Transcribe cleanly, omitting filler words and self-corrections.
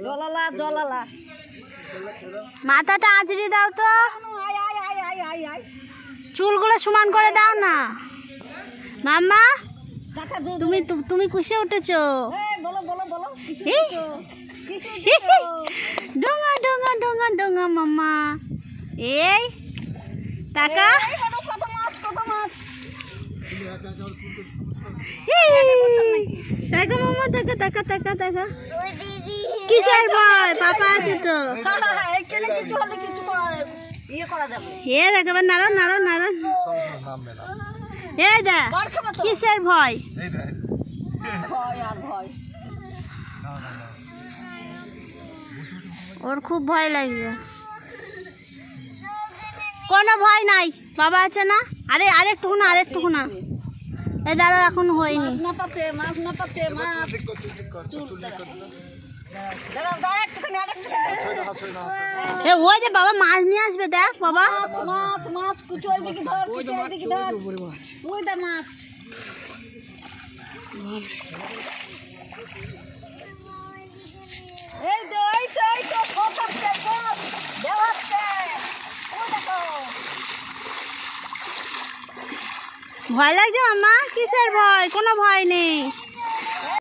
জলালা জলালা মাথাটা আঁচড়ে দাও তো, চুলগুলো সমান করে দাও না। মাম্মা তুমি তুমি কিসে উঠেছো? ডোঙা ডোঙা ডোঙা ডোঙা মাম্মা। এই টাকা কত মাছ কত মাছ। টাকা মাম্মা টাকা টাকা টাকা টাকা। কিসের ভয়? পাপা আছে তো। এ দেখবে নাড়ো নাড়ো নাড়ো। এই দা কিসের ভয়? ওর খুব ভয় লাগছে। কোনো ভয় নাই, বাবা আছে না। আরে আরেকটুকু না আরেকটুকু না। এই দাদা এখন হয়নি। মাছ না পাচ্ছে মাছ। ওই যে বাবা মাছ নিয়ে আসবে, দেখ বাবা। মাছ মাছ কুচো দিকে ধর, কুচো দিকে ধর। ওই দা মাছ। এই তো এই তো এই তো ফটাচ্ছে মাছ দেওয়াচ্ছে। ওই দেখো। ভয় লাগছে মাম্মা? কিসের ভয়? কোনো ভয় নেই।